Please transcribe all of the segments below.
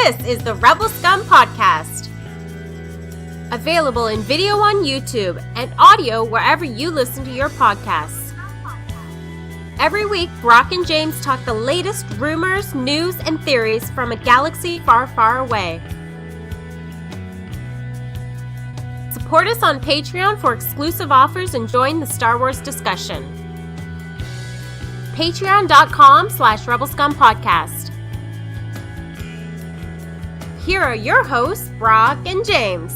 This is the Rebel Scum Podcast. Available in video on YouTube and audio wherever you listen to your podcasts. Every week, Brock and James talk the latest rumors, news, and theories from a galaxy far, far away. Support us on Patreon for exclusive offers and join the Star Wars discussion. Patreon.com/Rebel Scum Podcast. Here are your hosts, Brock and James.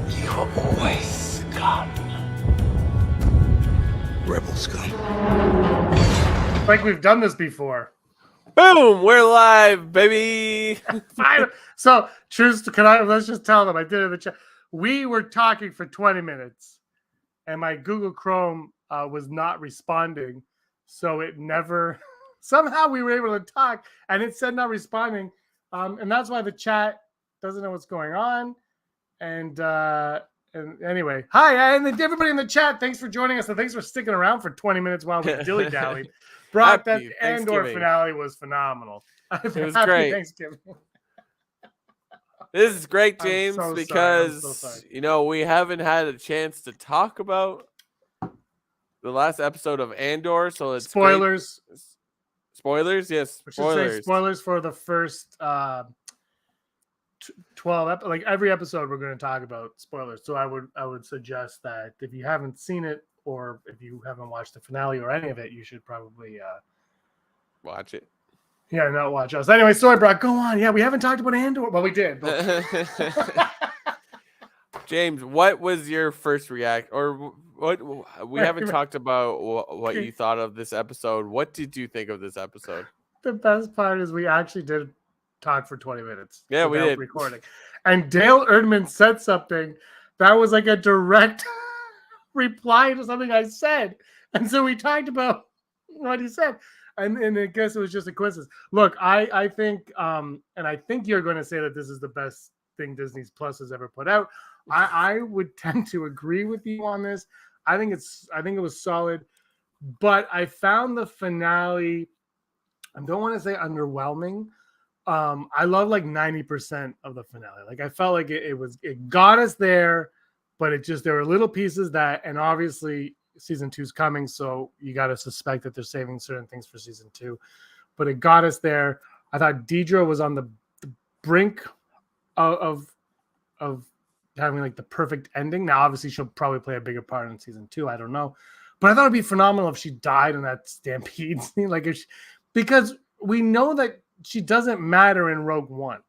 You are always scum. Rebel scum. Like we've done this before. Boom! We're live, baby. So, let's just tell them. I did it in the chat. We were talking for 20 minutes, and my Google Chrome was not responding, so it never. Somehow we were able to talk, and it said not responding, and that's why the chat doesn't know what's going on. And anyway, hi, and everybody in the chat, thanks for joining us, and thanks for sticking around for 20 minutes while we dilly-dallied. Brock, that Andor finale was phenomenal. It was great. Thanksgiving. This is great, James, so because, we haven't had a chance to talk about the last episode of Andor, so it's spoilers. Great. Spoilers, yes. Spoilers for the first 12 like every episode we're going to talk about spoilers. So I would suggest that if you haven't seen it or if you haven't watched the finale or any of it, you should probably watch it. Yeah, not watch us. Anyway, sorry, Brock. Go on. Yeah, we haven't talked about Andor. Well, we did. But... James, what was your first react or what we haven't talked about what you thought of this episode. What did you think of this episode? The best part is we actually did talk for 20 minutes. Yeah, we did. Recording. And Dale Erdman said something that was like a direct reply to something I said. And so we talked about what he said. And I guess it was just a coincidence. Look, I think, and I think you're going to say that this is the best thing Disney Plus has ever put out. I would tend to agree with you on this. I think it was solid, but I found the finale, I don't want to say underwhelming. I love like 90% of the finale. Like I felt like it got us there, but there were little pieces that, and obviously season 2 is coming, so you got to suspect that they're saving certain things for season 2, but it got us there. I thought Deidre was on the brink of having like the perfect ending. Now, obviously, she'll probably play a bigger part in season 2. I don't know, but I thought it'd be phenomenal if she died in that stampede scene, because we know that she doesn't matter in Rogue One,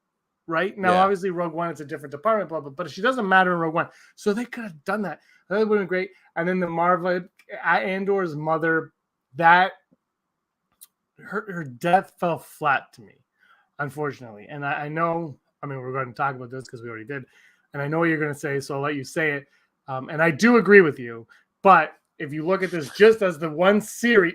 right? Now, Obviously, Rogue One it's a different department, blah blah. But she doesn't matter in Rogue One, so they could have done that. That would have been great. And then the Marva Andor's mother, that her death fell flat to me, unfortunately. And I know, we're going to talk about this because we already did. And I know what you're going to say, so I'll let you say it. And I do agree with you. But if you look at this just as the one season,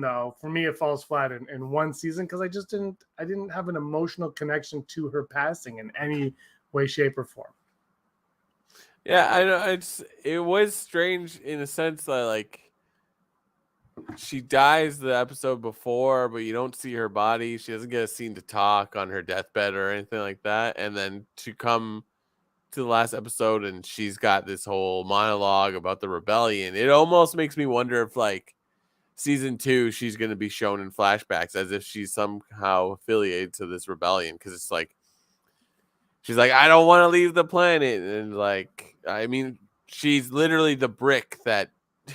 though, for me, it falls flat in one season because I didn't have an emotional connection to her passing in any way, shape, or form. Yeah, I know. It was strange in a sense that, she dies the episode before, but you don't see her body. She doesn't get a scene to talk on her deathbed or anything like that. And then to come to the last episode and she's got this whole monologue about the rebellion. It almost makes me wonder if season 2, she's going to be shown in flashbacks as if she's somehow affiliated to this rebellion. Cause it's she's like, I don't want to leave the planet. And she's literally the brick that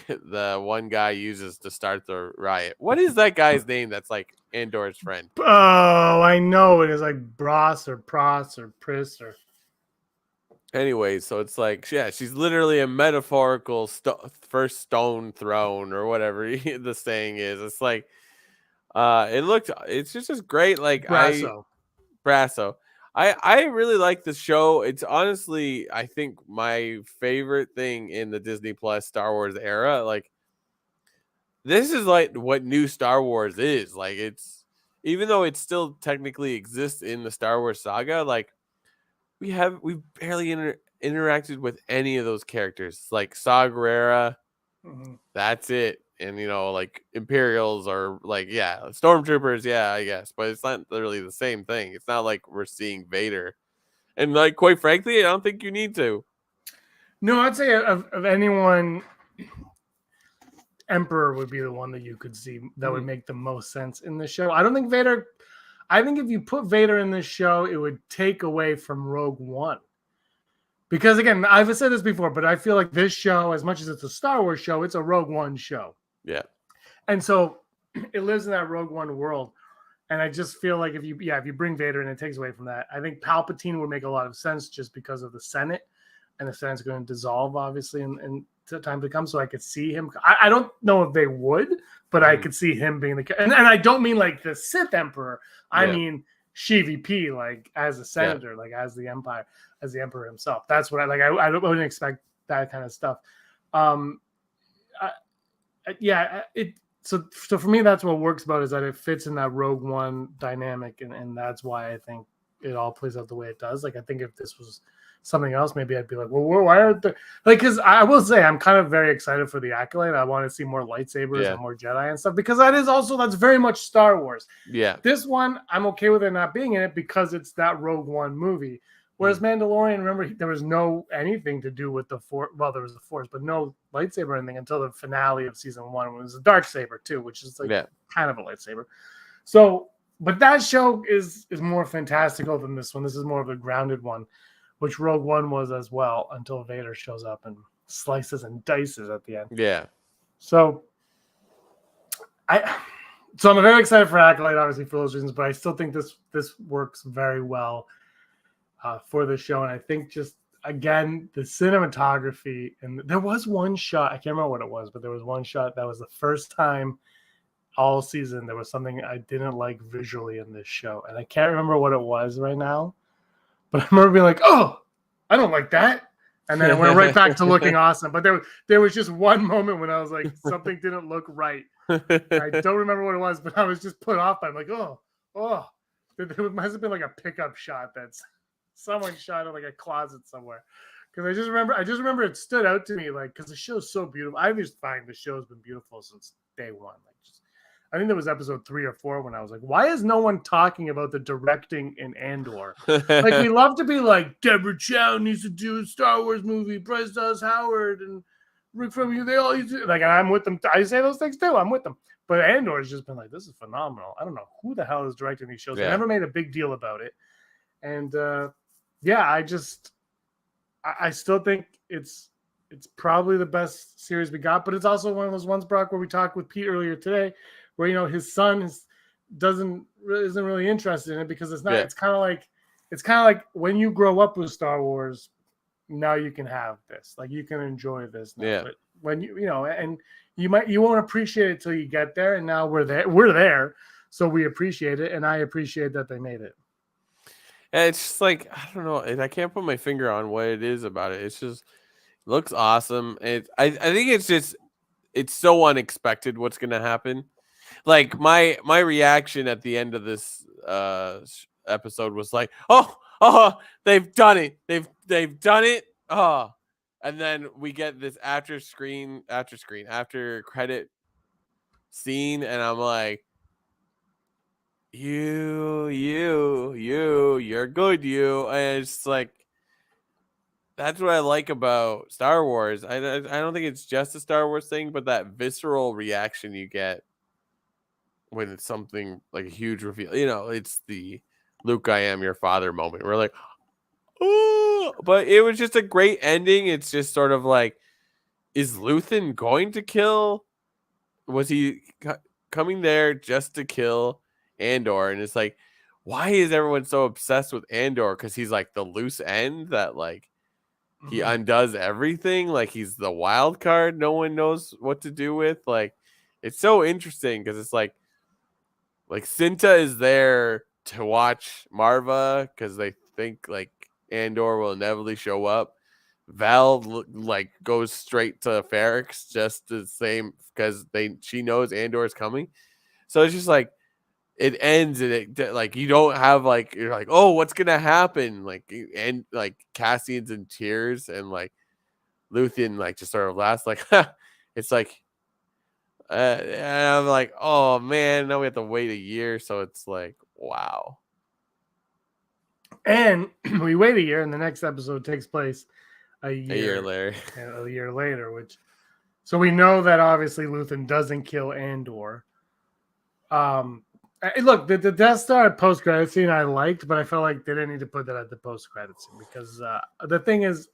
the one guy uses to start the riot. What is that guy's name that's Andor's friend? Oh, I know. It is Bros or Pros or Pris or... Anyway, so it's she's literally a metaphorical first stone thrown or whatever the saying is. It's it's just great. Brasso. I really like the show. It's honestly, I think, my favorite thing in the Disney Plus Star Wars era. This is what new Star Wars is. It's, even though it still technically exists in the Star Wars saga, we've barely interacted with any of those characters. Saw Gerrera, that's it. and like Imperials or like stormtroopers, I guess, but it's not really the same thing. It's not like we're seeing Vader, and like quite frankly, I don't think you need to. No, I'd say of anyone, Emperor would be the one that you could see that would make the most sense in the show. I don't think Vader. I think if you put Vader in this show, it would take away from Rogue One. Because again, I've said this before, but I feel like this show, as much as it's a Star Wars show, it's a Rogue One show. Yeah. And so it lives in that Rogue One world. And I just feel like if you bring Vader in, it takes away from that. I think Palpatine would make a lot of sense just because of the Senate. And the Senate's going to dissolve, obviously, in time to come. So I could see him. I don't know if they would, but I could see him being the... And I don't mean like the Sith Emperor. I mean Shivi P, like as a senator, like as the Empire, as the Emperor himself. That's what I like. I wouldn't expect that kind of stuff. So for me, that's what works about is that it fits in that Rogue One dynamic, and that's why I think it all plays out the way it does. Like I think if this was something else, maybe I'd be like, well, why aren't there... like? Because I will say I'm kind of very excited for the Acolyte. I want to see more lightsabers and more Jedi and stuff because that's very much Star Wars. Yeah. This one I'm okay with it not being in it because it's that Rogue One movie. Whereas Mandalorian, remember, there was no anything to do with the Force. Well, there was the Force, but no lightsaber or anything until the finale of season 1. When it was a dark saber too, which is like kind of a lightsaber. So, but that show is more fantastical than this one. This is more of a grounded one, which Rogue One was as well until Vader shows up and slices and dices at the end. Yeah. So I'm very excited for Acolyte, obviously for those reasons, but I still think this works very well for the show. And I think just, again, the cinematography, and there was one shot, I can't remember what it was, but there was one shot that was the first time all season there was something I didn't like visually in this show. And I can't remember what it was right now. But I remember being like, oh, I don't like that. And then it went right back to looking awesome. But there was just one moment when I was like, something didn't look right. I don't remember what it was, but I was just put off by it. I'm like, oh. There must have been like a pickup shot that's someone shot in like a closet somewhere. Because I just remember it stood out to me, like, because the show's so beautiful. I just find the show's been beautiful since day one. Like, I think there was episode 3 or 4 when I was like, why is no one talking about the directing in Andor? Like, we love to be like, Deborah Chow needs to do a Star Wars movie, Bryce Dallas Howard and Rick from you. They all used to, like, I'm with them. I say those things too. I'm with them. But Andor has just been like, this is phenomenal. I don't know who the hell is directing these shows. They never made a big deal about it. And I still think it's probably the best series we got, but it's also one of those ones, Brock, where we talked with Pete earlier today, where his son isn't really interested in it because it's not. It's kind of like when you grow up with Star Wars, now you can have this, like you can enjoy this now. Yeah. But when you won't appreciate it till you get there, and now we're there, so we appreciate it, and I appreciate that they made it. And it's just like, I don't know, and I can't put my finger on what it is about it. It's just looks awesome. I think it's so unexpected what's gonna happen. Like my reaction at the end of this episode was like, oh, they've done it. They've done it. Oh, and then we get this after credit scene, and I'm like, you're good, and it's like, that's what I like about Star Wars. I don't think it's just a Star Wars thing, but that visceral reaction you get when it's something like a huge reveal. It's the Luke, I am your father moment. We're like, oh, but it was just a great ending. It's just sort of like, is Luthen going to kill? Was he coming there just to kill Andor? And it's like, why is everyone so obsessed with Andor? Because he's like the loose end that like he undoes everything. Like he's the wild card no one knows what to do with. Like, it's so interesting because it's like Cinta is there to watch Marva because they think like Andor will inevitably show up. Val like goes straight to Ferrix just the same because she knows Andor is coming. So it's just like it ends and it like you don't have like you're like, oh, what's gonna happen? Like, and like Cassian's in tears and like Luthen like just sort of laughs like it's like And I'm like, oh man, now we have to wait a year. So it's like, wow. And we wait a year, and the next episode takes place a year later. A year later, which so we know that obviously Luthen doesn't kill Andor. Look, the Death Star post credit scene I liked, but I felt like they didn't need to put that at the post credit scene because the thing is,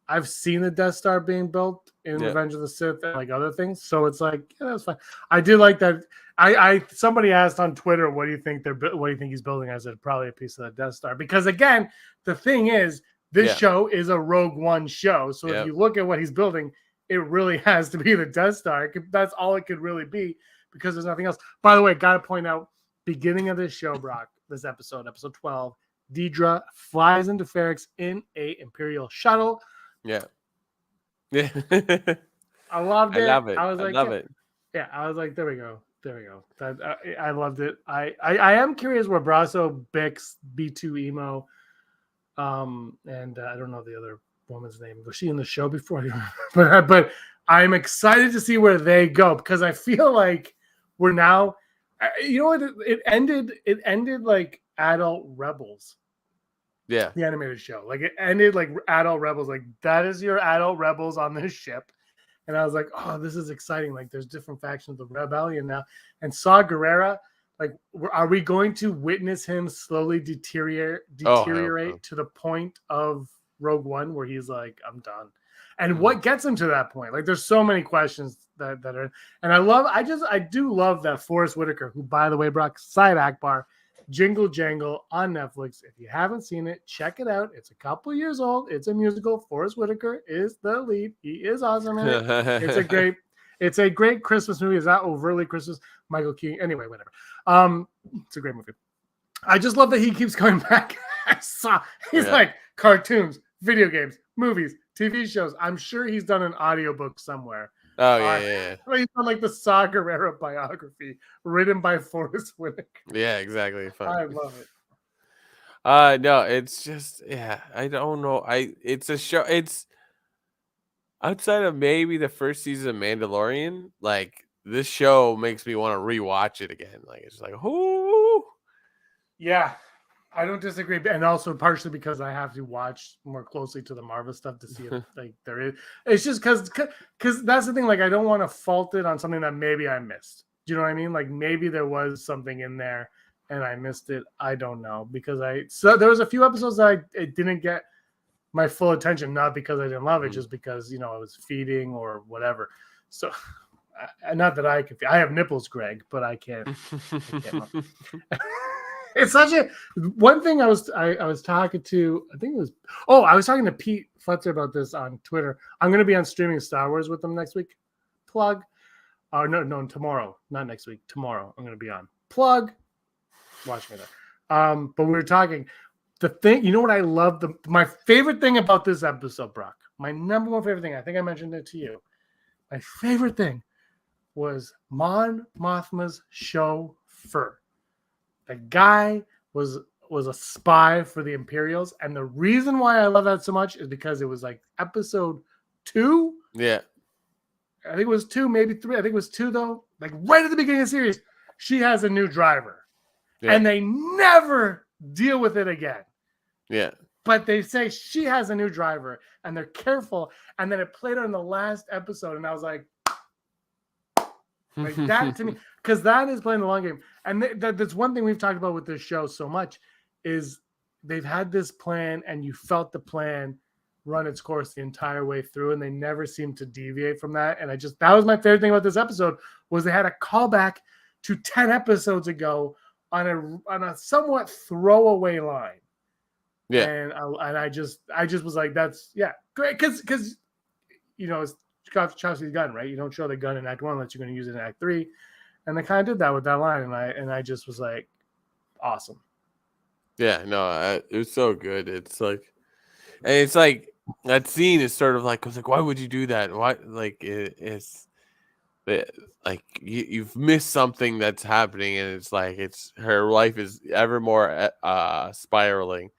I've seen the Death Star being built in Revenge of the Sith and like other things, so it's like that's fine. I do like that. I somebody asked on Twitter, what do you think he's building? I said probably a piece of the Death Star because again, the thing is, this show is a Rogue One show, so if you look at what he's building, it really has to be the Death Star. That's all it could really be because there's nothing else. By the way, got to point out, beginning of this show, Brock, this episode 12, Deidre flies into Ferrix in a Imperial shuttle. Yeah. I loved it. I love it. I was like, love it. Yeah, I was like, there we go. I loved it. I am curious where Brasso, Bix, B2 Emo, and I don't know the other woman's name. Was she in the show before? but I'm excited to see where they go because I feel like we're now, you know what? It ended like Adult Rebels. Yeah. The animated show. Like it ended like Adult Rebels. Like that is your Adult Rebels on this ship. And I was like, oh, this is exciting. Like there's different factions of the rebellion now. And Saw Gerrera, like, are we going to witness him slowly deteriorate to the point of Rogue One where he's like, I'm done? And what gets him to that point? Like there's so many questions that are, and I do love that Forrest Whitaker, who, by the way, Brock, side Akbar, Jingle Jangle on Netflix. If you haven't seen it, check it out. It's a couple years old. It's a musical. Forrest Whitaker is the lead. He is awesome in it. It's a great Christmas movie. It's not overtly Christmas. Michael Keaton. Anyway, whatever. It's a great movie. I just love that he keeps coming back. He's like cartoons, video games, movies, TV shows. I'm sure he's done an audiobook somewhere. Oh, yeah. He's on like the Saw Gerrera biography written by Forrest Whitaker. Yeah, exactly. Fun. I love it. No, it's just, I don't know. It's a show. It's outside of maybe the first season of Mandalorian. Like this show makes me want to rewatch it again. Like it's like, whoo. Yeah, I don't disagree, and also partially because I have to watch more closely to the Marvel stuff to see if like there is. It's just because that's the thing. Like I don't want to fault it on something that maybe I missed. Do you know what I mean? Like maybe there was something in there and I missed it. I don't know because there was a few episodes that it didn't get my full attention, not because I didn't love it, just because I was feeding or whatever. So, not that I have nipples, Greg, but I can't. It's such a one thing. I was talking to, I think it was, I was talking to Pete Fletcher about this on Twitter. I'm going to be on streaming Star Wars with them next week. Plug. No, tomorrow, not next week. Tomorrow, I'm going to be on. Plug. Watch me there. But we were talking. The thing, you know what I love? My favorite thing about this episode, Brock. My number one favorite thing. I think I mentioned it to you. My favorite thing was Mon Mothma's chauffeur. The guy was a spy for the Imperials, and the reason why I love that so much is because it was like episode 2. Yeah, I think it was 2, maybe 3. I think it was 2 though. Like right at the beginning of the series, she has a new driver, and they never deal with it again. Yeah, but they say she has a new driver, and they're careful. And then it played on the last episode, and I was like that to me, because that is playing the long game. And that's one thing we've talked about with this show so much is they've had this plan, and you felt the plan run its course the entire way through, and they never seemed to deviate from that. And that was my favorite thing about this episode was they had a callback to 10 episodes ago on a somewhat throwaway line. Yeah, and I just was like, that's great, because it's Chaucer's gun, right? You don't show the gun in Act 1 unless you're going to use it in Act 3, and they kind of did that with that line, and I just was like, awesome. Yeah, no, it was so good. It's like, and it's like that scene is sort of like, I was like, why would you do that? Why, like, it's like you've missed something that's happening, and it's like her life is ever more spiraling.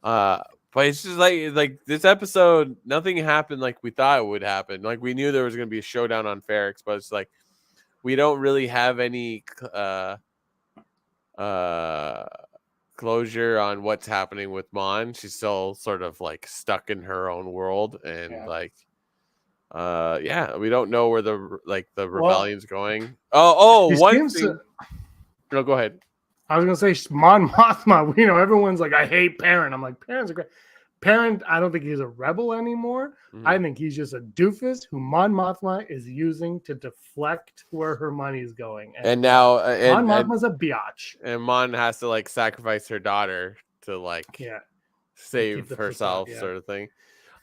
But it's just like this episode, nothing happened like we thought it would happen. Like we knew there was going to be a showdown on Ferrix, but it's like we don't really have any closure on what's happening with Mon. She's still sort of like stuck in her own world, and we don't know where the rebellion's going. He One seems thing. to. No, go ahead. I was gonna say Mon Mothma. You know, everyone's like, I hate Perrin. I'm like, Perrin's a great. Perrin, I don't think he's a rebel anymore. Mhm. I think he's just a doofus who Mon Mothma is using to deflect where her money is going. And now, Mon Mothma's a biatch. And Mon has to like sacrifice her daughter to like save herself, sort of thing.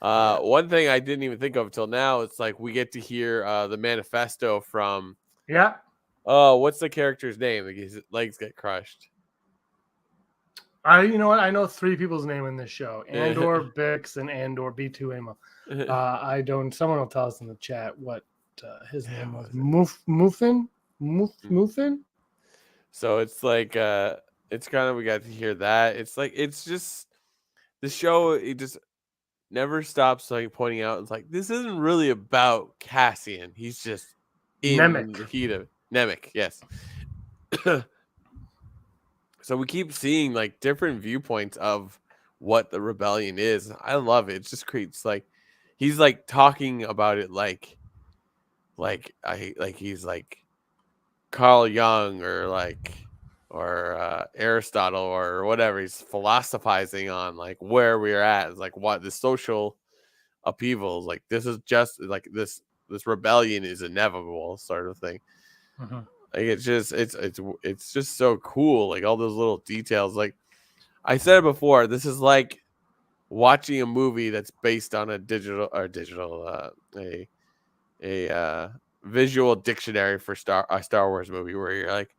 One thing I didn't even think of until now, it's like we get to hear the manifesto from what's the character's name? Like his legs get crushed. You know what? I know 3 people's name in this show: Andor, Bix, and Andor B2 Amo. Someone will tell us in the chat what his name was. Muffin. So it's like it's kind of, we got to hear that. It's like, it's just the show. It just never stops like pointing out. It's like, this isn't really about Cassian. He's just in the heat of Nemec. Yes. So we keep seeing like different viewpoints of what the rebellion is. I love it. It just creates like, he's like talking about it like he's like Carl Jung or Aristotle or whatever. He's philosophizing on like where we're at. It's like what the social upheavals, like this is just like this rebellion is inevitable, sort of thing. Like it's just so cool. Like all those little details. Like I said it before, this is like watching a movie that's based on a visual dictionary for a Star Wars movie, where you're like,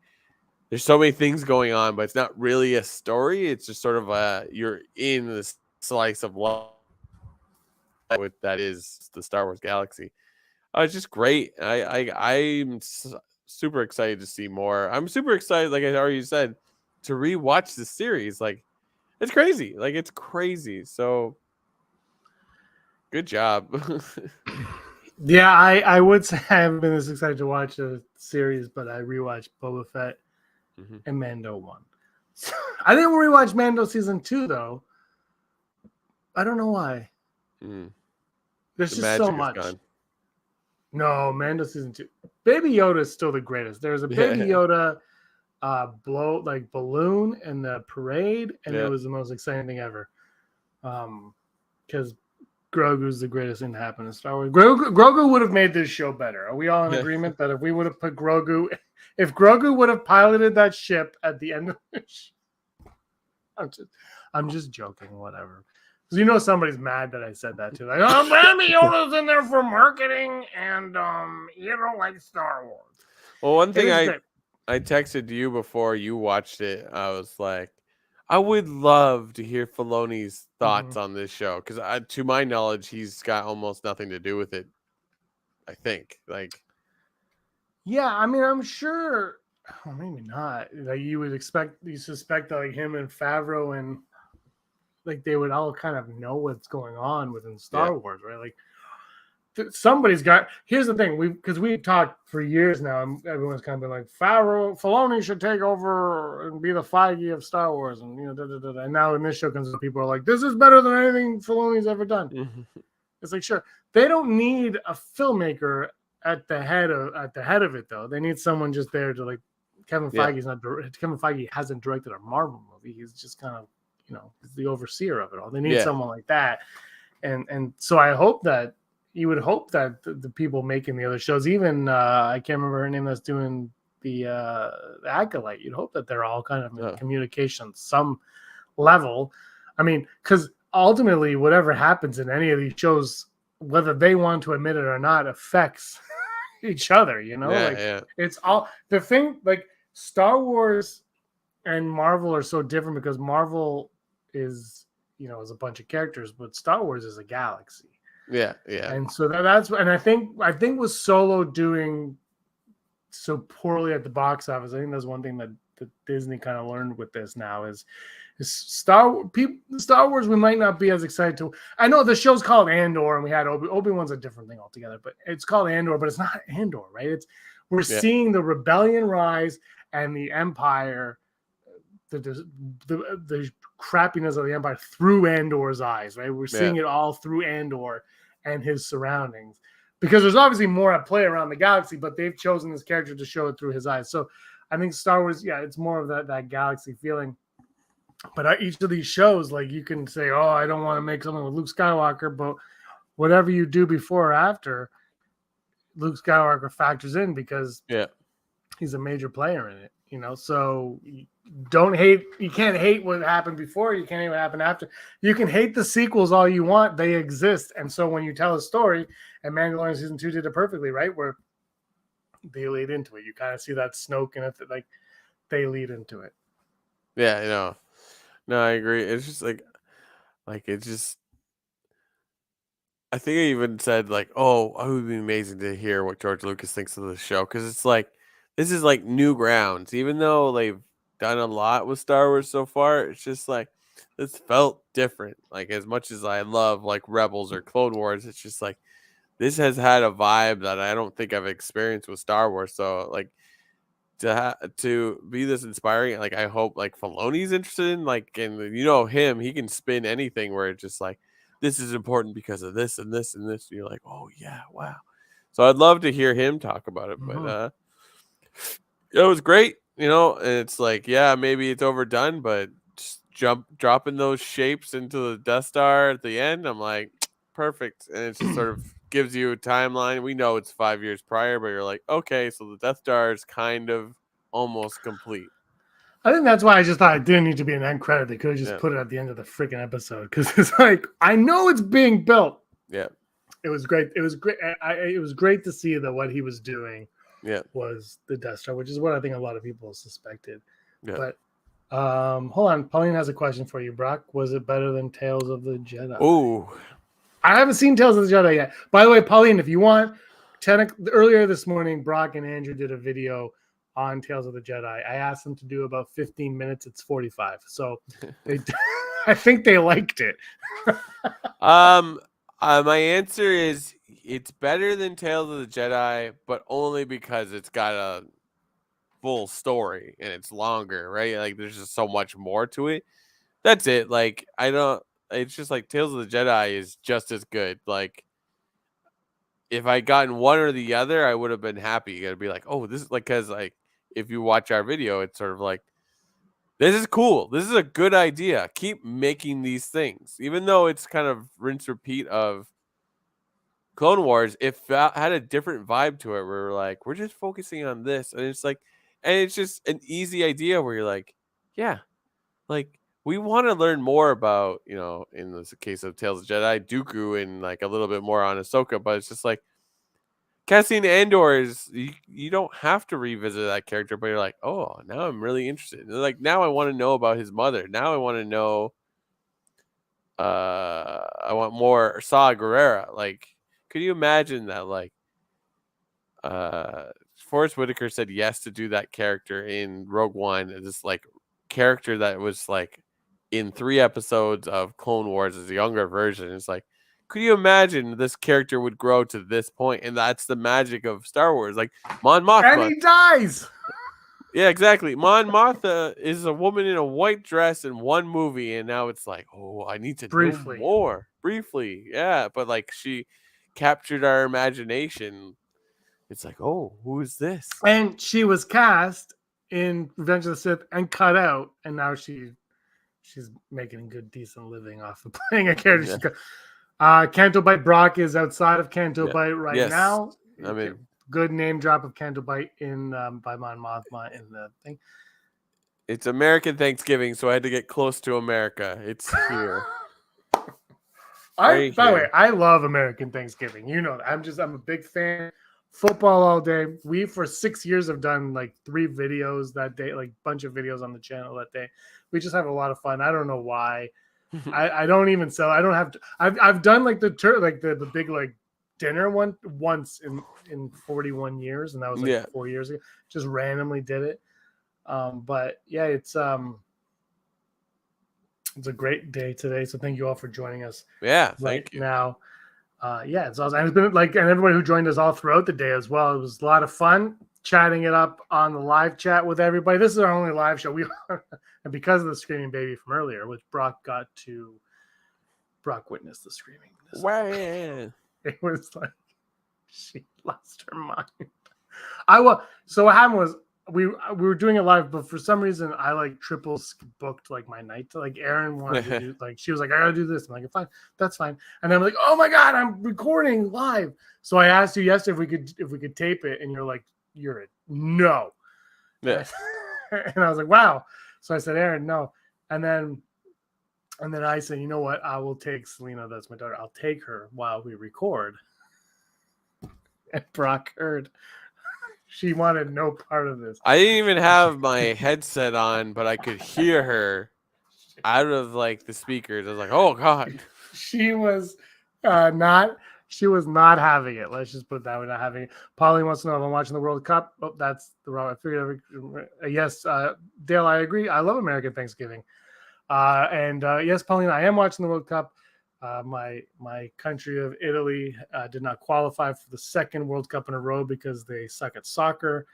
there's so many things going on, but it's not really a story. It's just sort of you're in this slice of life that is the Star Wars galaxy. It's just great. I'm super excited to see more. I'm super excited, like I already said, to rewatch the series. Like it's crazy. Like it's crazy. So good job. Yeah, I would say I haven't been this excited to watch a series, but I rewatched Boba Fett and Mando 1. So, I didn't rewatch Mando Season 2 though. I don't know why. There's just so much. No, Mando Season 2. Baby Yoda is still the greatest. There's a Baby Yoda balloon in the parade, and it was the most exciting thing ever. Because Grogu's the greatest thing to happen in Star Wars. Grogu would have made this show better. Are we all in agreement that if we would have put Grogu, if Grogu would have piloted that ship at the end of the show? I'm just joking, whatever. Because you know somebody's mad that I said that too. Like, Baby Yoda's in there for marketing, and you don't like Star Wars. Well, one thing I texted you before you watched it, I was like, I would love to hear Filoni's thoughts on this show, because to my knowledge, he's got almost nothing to do with it. I think, yeah, I mean, I'm sure. Oh, maybe not. Like you suspect that like him and Favreau and like they would all kind of know what's going on within Star Wars, right? Like somebody's got. Here's the thing, because we've talked for years now, and everyone's kind of been like, Filoni should take over and be the Feige of Star Wars, and And now in this show comes, people are like, this is better than anything Filoni's ever done. It's like, sure, they don't need a filmmaker at the head of it though. They need someone just there to like. Kevin Feige hasn't directed a Marvel movie. He's just kind of he's the overseer of it all. They need someone like that, and so I hope that. You would hope that the people making the other shows, even I can't remember her name that's doing the Acolyte, you'd hope that they're all kind of in communication some level. I mean, because ultimately, whatever happens in any of these shows, whether they want to admit it or not, affects each other. It's all the thing. Like Star Wars and Marvel are so different because Marvel is is a bunch of characters, but Star Wars is a galaxy. Yeah. And so I think with Solo doing so poorly at the box office, I think that's one thing that Disney kind of learned with this now is Star Wars, we might not be as excited to. I know the show's called Andor, and we had Obi-Wan's a different thing altogether, but it's called Andor, but it's not Andor, right? We're seeing the rebellion rise and the Empire, the crappiness of the Empire through Andor's eyes, right? We're seeing it all through Andor and his surroundings, because there's obviously more at play around the galaxy, but they've chosen this character to show it through his eyes. So I think Star Wars, it's more of that galaxy feeling. But each of these shows, like, you can say, oh, I don't want to make something with Luke Skywalker, but whatever you do before or after, Luke Skywalker factors in because he's a major player in it, So you can't hate what happened before, you can't hate what happened after. You can hate the sequels all you want, they exist. And so when you tell a story, and Mandalorian Season 2 did it perfectly, right? Where they lead into it. You kind of see that Snoke and it, like, they lead into it. Yeah, No, I agree. It's just like it's just. I think I even said like, "Oh, it would be amazing to hear what George Lucas thinks of the show," because it's like this is like new grounds. Even though they've done a lot with Star Wars so far, it's just like this felt different. Like, as much as I love like Rebels or Clone Wars, it's just like this has had a vibe that I don't think I've experienced with Star Wars. So like, to be this inspiring, like, I hope like Filoni's interested in, like, and him, he can spin anything where it's just like, this is important because of this and this and this. And you're like, oh yeah, wow. So I'd love to hear him talk about it, but it was great, and it's like, yeah, maybe it's overdone, but just dropping those shapes into the Death Star at the end, I'm like, perfect. And it just sort of gives you a timeline. We know it's 5 years prior, but you're like, okay, so the Death Star is kind of almost complete. I think that's why I just thought it didn't need to be an end credit. They could have just put it at the end of the freaking episode, because it's like, I know it's being built. Yeah, it was great. It was great. It was great to see that what he was doing was the Death Star, which is what I think a lot of people suspected. Yeah. But hold on, Pauline has a question for you, Brock. Was it better than Tales of the Jedi? Oh, I haven't seen Tales of the Jedi yet. By the way, Pauline, if you want, earlier this morning, Brock and Andrew did a video on Tales of the Jedi. I asked them to do about 15 minutes. It's 45. So I think they liked it. My answer is it's better than Tales of the Jedi, but only because it's got a full story and it's longer, right? Like, there's just so much more to it. That's it. Like, it's just like Tales of the Jedi is just as good. Like, if I gotten one or the other, I would have been happy. You gotta be like, oh, this is like, because like, if you watch our video, it's sort of like, this is cool. This is a good idea. Keep making these things. Even though it's kind of rinse repeat of Clone Wars, it had a different vibe to it where we're like, we're just focusing on this. And it's like, and it's just an easy idea where you're like, yeah, like, we want to learn more about, in this case of Tales of Jedi, Dooku, and like a little bit more on Ahsoka, but it's just like, Cassian Andor is, you don't have to revisit that character, but you're like, oh, now I'm really interested. Like, now I want to know about his mother. Now I want to know, I want more Saw Gerrera. Like, could you imagine that, like, Forrest Whitaker said yes to do that character in Rogue One, this like character that was like in 3 episodes of Clone Wars as a younger version. It's like, could you imagine this character would grow to this point? And that's the magic of Star Wars. Like, Mon Mothma. And he dies. Yeah, exactly. Mon Mothma is a woman in a white dress in one movie, and now it's like, oh, I need to know more. Briefly, yeah. But like, she captured our imagination. It's like, oh, who is this? And she was cast in Revenge of the Sith and cut out, and now she's making a good, decent living off of playing a character. Yeah. Canto Bight Brock is outside of Canto Bight right now. I mean, good name drop of Canto Bight in by Mon Mothma in the thing. It's American Thanksgiving, so I had to get close to America. It's here. By the way, I love American Thanksgiving. You know that. I'm a big fan. Football all day. We for 6 years have done like 3 videos that day, like bunch of videos on the channel that day. We just have a lot of fun. I don't know why. I don't even sell. I don't have to. I've done like the big like dinner one once in 41 years, and that was like 4 years ago. Just randomly did it. But yeah, it's It's a great day today. So thank you all for joining us. Yeah, Right thank you. now. Yeah, it's awesome. And it's been like, and everybody who joined us all throughout the day as well. It was a lot of fun chatting it up on the live chat with everybody. This is our only live show. And because of the screaming baby from earlier, which Brock witnessed the screaming. Wow. It was like she lost her mind. So what happened was we were doing it live, but for some reason I like triple booked like my night. Like Erin wanted to do, like she was like, I gotta do this. I'm like, fine, that's fine. And I'm like, oh my god, I'm recording live. So I asked you yesterday if we could tape it, and you're like, no. Yeah. And I was like, wow. So I said, Erin, no. And then I said, you know what? I will take Selena, that's my daughter. I'll take her while we record. And Brock heard. She wanted no part of this. I didn't even have my headset on, but I could hear her out of like the speakers. I was like, "Oh God!" She was not. She was not having it. Let's just put it that way. Not having it. Pauline wants to know if I'm watching the World Cup. Oh, that's the wrong. I figured. Yes, Dale, I agree. I love American Thanksgiving. And yes, Pauline, I am watching the World Cup. My country of Italy did not qualify for the second World Cup in a row because they suck at soccer.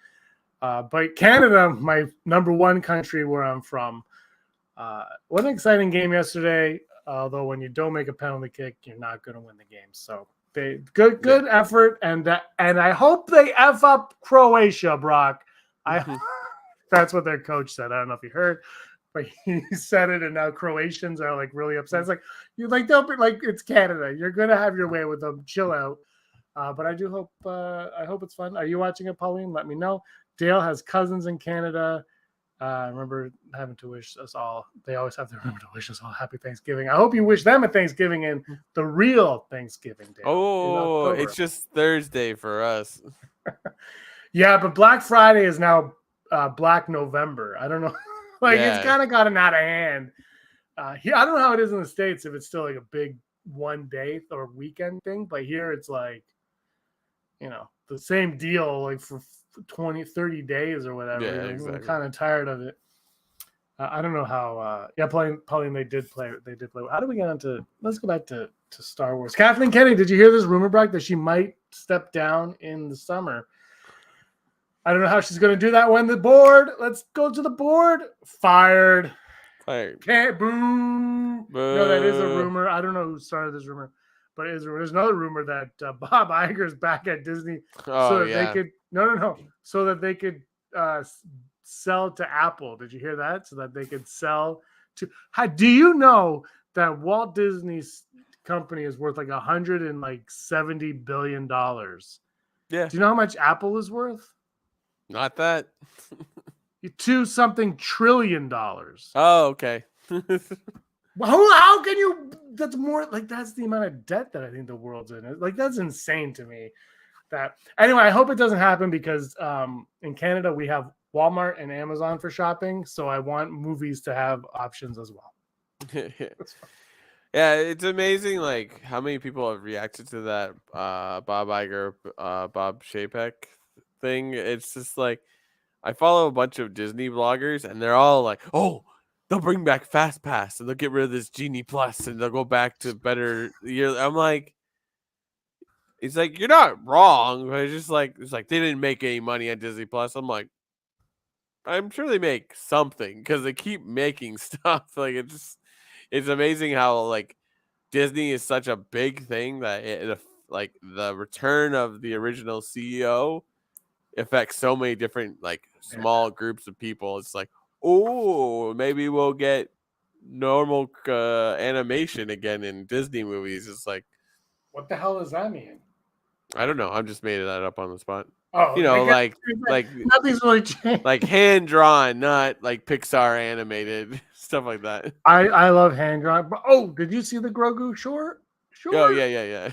But Canada, my number one country where I'm from, what an exciting game yesterday. Although when you don't make a penalty kick, you're not going to win the game. So good effort, and I hope they F up Croatia, Brock. That's what their coach said. I don't know if you heard. But he said it, and now Croatians are like really upset. It's like they'll be like, it's Canada. You're gonna have your way with them. Chill out. But I do hope I hope it's fun. Are you watching it, Pauline? Let me know. Dale has cousins in Canada. I remember having to wish us all. They always have to remember to wish us all happy Thanksgiving. I hope you wish them a Thanksgiving and the real Thanksgiving Day. Oh, it's just Thursday for us. Yeah, but Black Friday is now Black November. I don't know. It's kind of gotten out of hand. Here, I don't know how it is in the States, if it's still like a big one day or weekend thing, but here it's like, the same deal like for 20, 30 days or whatever. Yeah, exactly. I'm kind of tired of it. I don't know how. Pauline, they did play. How do we get into? Let's go back to Star Wars. Kathleen Kennedy, did you hear this rumor, Brock, that she might step down in the summer? I don't know how she's going to do that when the board. Let's go to the board. Fired. Can't boo. No, that is a rumor. I don't know who started this rumor, but there's another rumor that Bob Iger's back at Disney, so that they could so that they could sell to Apple. Did you hear that? So that they could sell to. Do you know that Walt Disney's company is worth like $170 billion? Yeah. Do you know how much Apple is worth? Not that. $2 trillion. Oh, okay. Well, how can you? That's more like that's the amount of debt that I think the world's in. Like that's insane to me. Anyway, I hope it doesn't happen because in Canada we have Walmart and Amazon for shopping, so I want movies to have options as well. Yeah, it's amazing like how many people have reacted to that Bob Iger, Bob Chapek thing. It's just like I follow a bunch of Disney bloggers and they're all like, "Oh, they'll bring back Fast Pass and they'll get rid of this Genie Plus and they'll go back to better year." I'm like, it's like you're not wrong, but it's like they didn't make any money on Disney Plus. I'm like, I'm sure they make something because they keep making stuff. Like it's amazing how like Disney is such a big thing that like the return of the original CEO affects so many different like small groups of people. It's like, oh, maybe we'll get normal animation again in Disney movies. It's like, what the hell does that mean? I don't know. I'm just made that up on the spot. Oh, like nothing's really changed. Like hand drawn, not like Pixar animated stuff like that. I love hand drawn. Oh, did you see the Grogu short? Oh yeah.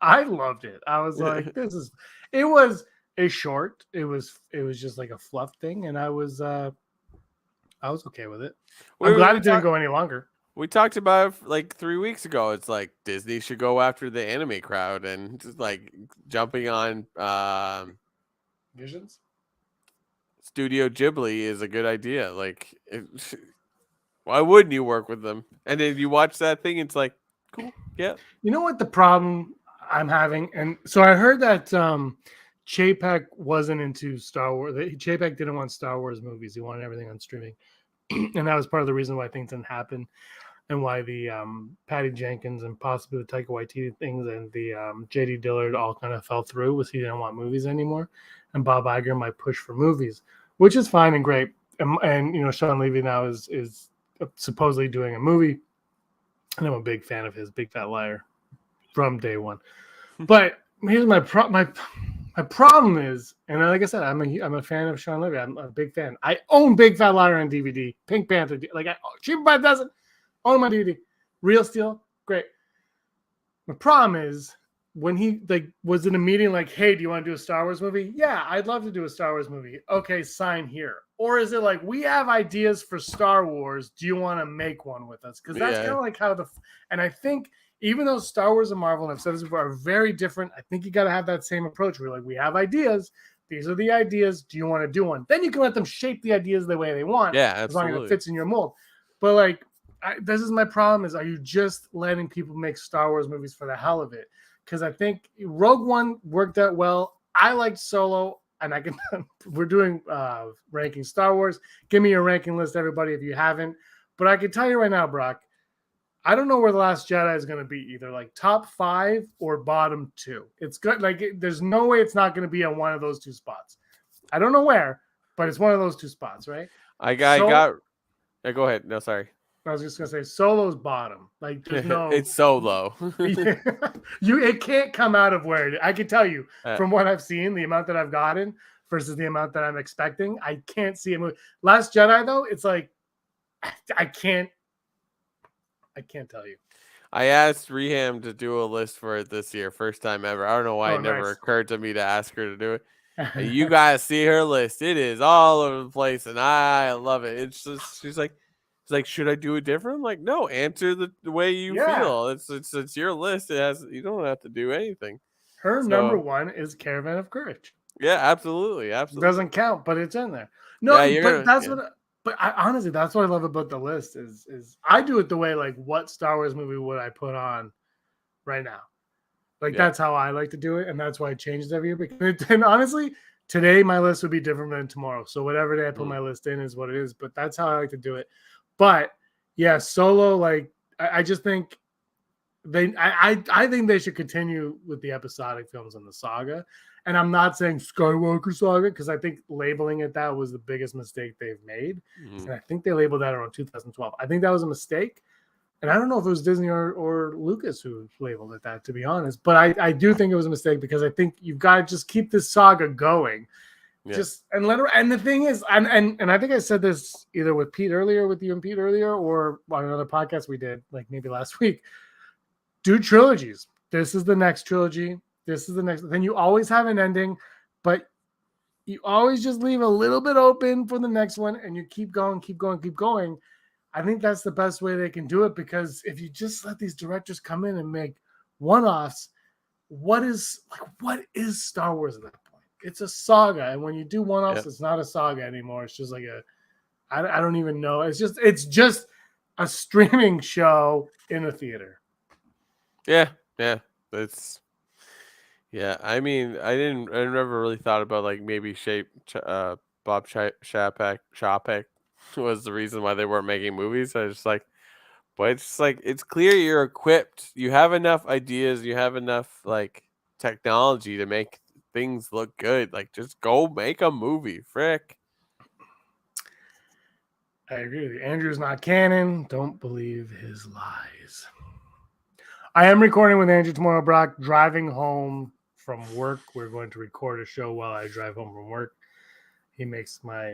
I loved it. I was like, it was a short. It was just like a fluff thing, and I was okay with it. I'm glad it didn't go any longer. We talked about it like 3 weeks ago. It's like Disney should go after the anime crowd and just like jumping on Visions. Studio Ghibli is a good idea. Like Why wouldn't you work with them? And then you watch that thing, it's like, cool, yeah. You know what the problem I'm having? And so I heard that Chapek wasn't into Star Wars. Chapek didn't want Star Wars movies. He wanted everything on streaming. And that was part of the reason why things didn't happen and why the Patty Jenkins and possibly the Taika Waititi things and the J.D. Dillard all kind of fell through was he didn't want movies anymore. And Bob Iger might push for movies, which is fine and great. And you know, Sean Levy now is supposedly doing a movie. And I'm a big fan of his, Big Fat Liar, from day one. But here's my problem is, and like I said, I'm a fan of Sean Levy. I'm a big fan. I own Big Fat Liar on DVD. Pink Panther, like cheaper by a dozen. Own my DVD. Real Steel, great. The problem is when he was in a meeting like, hey, do you want to do a Star Wars movie? Yeah, I'd love to do a Star Wars movie. Okay, sign here. Or is it like, we have ideas for Star Wars. Do you want to make one with us? Because that's kind of like how and I think even though Star Wars and Marvel, and I've said this before, are very different, I think you got to have that same approach. We're like, we have ideas. These are the ideas. Do you want to do one? Then you can let them shape the ideas the way they want. Yeah, absolutely. As long as it fits in your mold. But like, this is my problem is, are you just letting people make Star Wars movies for the hell of it? Because I think Rogue One worked out well. I liked Solo. And I can, we're doing ranking Star Wars. Give me your ranking list, everybody, if you haven't. But I can tell you right now, Brock, I don't know where The Last Jedi is going to be, either like top 5 or bottom 2. It's good. Like, there's no way it's not going to be on one of those 2 spots. I don't know where, but it's one of those 2 spots, right? Yeah, go ahead. No, sorry. I was just gonna say Solo's bottom. Like there's no, it's so low. It can't come out of where I can tell you from what I've seen, the amount that I've gotten versus the amount that I'm expecting. I can't see a movie. Last Jedi though, it's like I can't tell you. I asked Reham to do a list for it this year, first time ever. I don't know why it never occurred to me to ask her to do it. You guys see her list; it is all over the place, and I love it. It's just she's like, should I do it different? I'm like, no, answer the way you feel. It's your list. You don't have to do anything. Her number 1 is Caravan of Courage. Yeah, absolutely. It doesn't count, but it's in there. No, but honestly, that's what I love about the list is I do it the way like, what Star Wars movie would I put on right now? Like that's how I like to do it, and that's why I changed every year. And honestly, today my list would be different than tomorrow. So whatever day I put my list in is what it is. But that's how I like to do it. But yeah, Solo, like I just think I think they should continue with the episodic films in the saga. And I'm not saying Skywalker saga, because I think labeling it that was the biggest mistake they've made. And I think they labeled that around 2012. I think that was a mistake. And I don't know if it was Disney or Lucas who labeled it that, to be honest. But I do think it was a mistake, because I think you've got to just keep this saga going. Yeah. And the thing is, and I think I said this either with you and Pete earlier, or on another podcast we did, like maybe last week. Do trilogies. This is the next trilogy. This is the next. Then you always have an ending, but you always just leave a little bit open for the next one, and you keep going. I think that's the best way they can do it, because if you just let these directors come in and make one-offs, what is Star Wars at that point? It's a saga, and when you do one-offs, It's not a saga anymore. It's just like I don't even know. It's just a streaming show in a theater. Yeah. I mean, I never really thought about like maybe Bob Chapek was the reason why they weren't making movies. I was just like, but it's just like, it's clear you're equipped. You have enough ideas. You have enough like technology to make things look good. Like, just go make a movie. Frick. I agree with you. Andrew's not canon. Don't believe his lies. I am recording with Andrew tomorrow, Brock, driving home from work. We're going to record a show while I drive home from work. He makes my